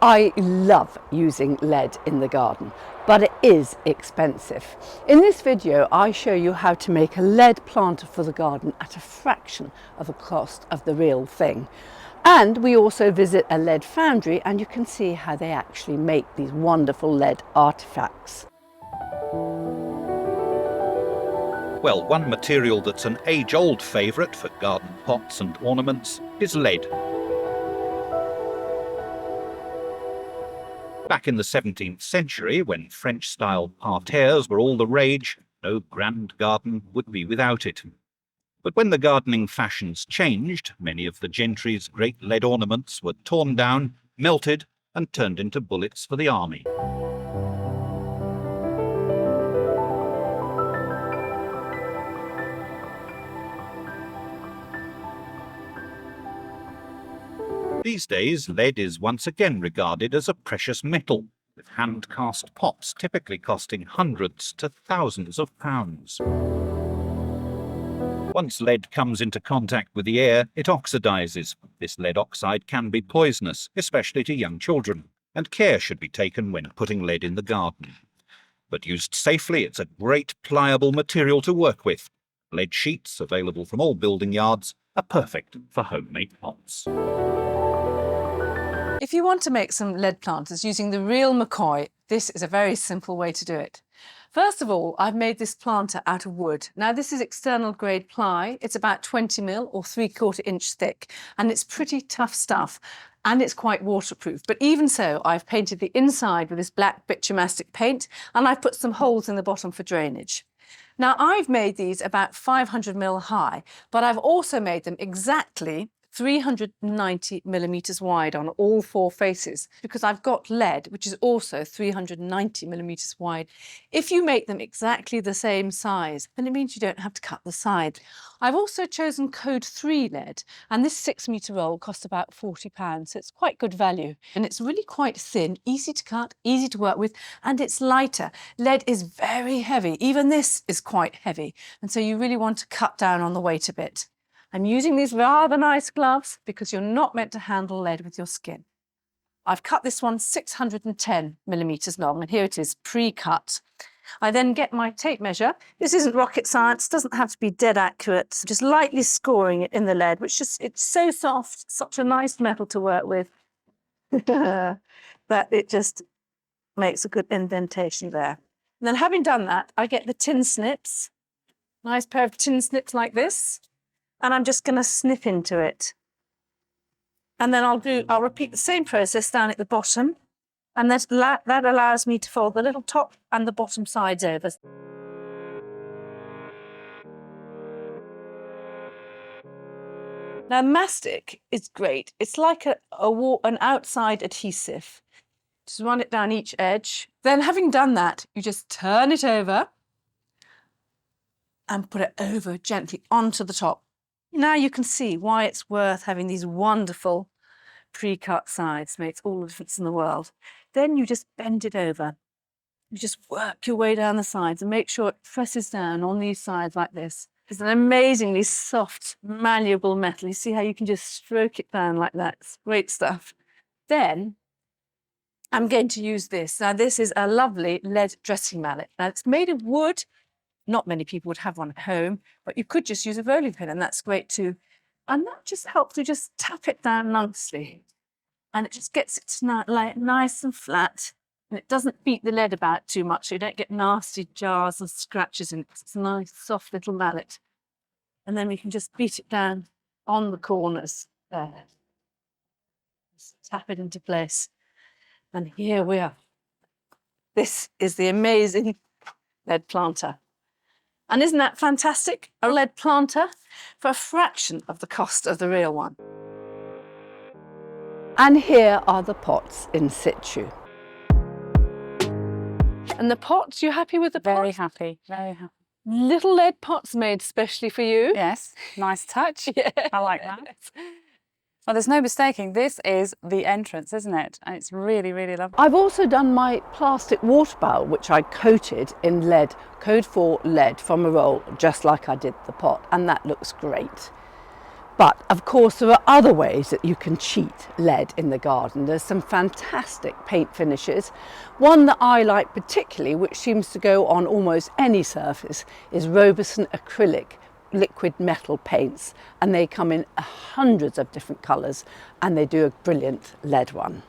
I love using lead in the garden, but it is expensive. In this video, I show you how to make a lead planter for the garden at a fraction of the cost of the real thing. And we also visit a lead foundry, and you can see how they actually make these wonderful lead artifacts. Well, one material that's an age-old favourite for garden pots and ornaments is lead. Back in the 17th century, when French-style parterres were all the rage, no grand garden would be without it. But when the gardening fashions changed, many of the gentry's great lead ornaments were torn down, melted, and turned into bullets for the army. These days, lead is once again regarded as a precious metal, with hand-cast pots typically costing hundreds to thousands of pounds. Once lead comes into contact with the air, it oxidizes. This lead oxide can be poisonous, especially to young children, and care should be taken when putting lead in the garden. But used safely, it's a great pliable material to work with. Lead sheets, available from all building yards, are perfect for homemade pots. If you want to make some lead planters using the real McCoy, this is a very simple way to do it. First of all, I've made this planter out of wood. Now this is external grade ply. It's about 20 mil or 3/4 inch thick, and it's pretty tough stuff, and it's quite waterproof. But even so, I've painted the inside with this black bitumastic paint, and I've put some holes in the bottom for drainage. Now I've made these about 500 mil high, but I've also made them exactly 390 millimeters wide on all four faces, because I've got lead, which is also 390 millimeters wide. If you make them exactly the same size, then it means you don't have to cut the sides. I've also chosen code 3 lead, and this 6-meter roll costs about £40, so it's quite good value. And it's really quite thin, easy to cut, easy to work with, and it's lighter. Lead is very heavy. Even this is quite heavy, and so you really want to cut down on the weight a bit. I'm using these rather nice gloves because you're not meant to handle lead with your skin. I've cut this one 610 millimeters long, and here it is pre-cut. I then get my tape measure. This isn't rocket science, doesn't have to be dead accurate. Just lightly scoring it in the lead, which it's so soft, such a nice metal to work with, that it just makes a good indentation there. And then having done that, I get the tin snips, nice pair of tin snips like this. And I'm just going to snip into it. And then I'll repeat the same process down at the bottom. And that allows me to fold the little top and the bottom sides over. Now mastic is great. It's like an outside adhesive. Just run it down each edge. Then having done that, you just turn it over and put it over gently onto the top. Now you can see why it's worth having these wonderful pre-cut sides. Makes all the difference in the world. Then you just bend it over. You just work your way down the sides and make sure it presses down on these sides like this. It's an amazingly soft, malleable metal. You see how you can just stroke it down like that. It's great stuff. Then I'm going to use this. Now this is a lovely lead dressing mallet. Now it's made of wood. Not many people would have one at home, but you could just use a rolling pin, and that's great too. And that just helps to just tap it down nicely. And it just gets it to lie nice and flat. And it doesn't beat the lead about too much, so you don't get nasty jars and scratches in it. It's a nice, soft little mallet. And then we can just beat it down on the corners there. Just tap it into place. And here we are. This is the amazing lead planter. And isn't that fantastic? A lead planter for a fraction of the cost of the real one. And here are the pots in situ. And the pots, you happy with the pots? Very happy, very happy. Little lead pots made specially for you. Yes, nice touch. Yeah. I like that. Well, there's no mistaking, this is the entrance, isn't it? And it's really, really lovely. I've also done my plastic water barrel, which I coated in lead, code 4 lead from a roll, just like I did the pot, and that looks great. But of course there are other ways that you can cheat lead in the garden. There's some fantastic paint finishes. One that I like particularly, which seems to go on almost any surface, is Roberson acrylic liquid metal paints, and they come in hundreds of different colours and they do a brilliant lead one.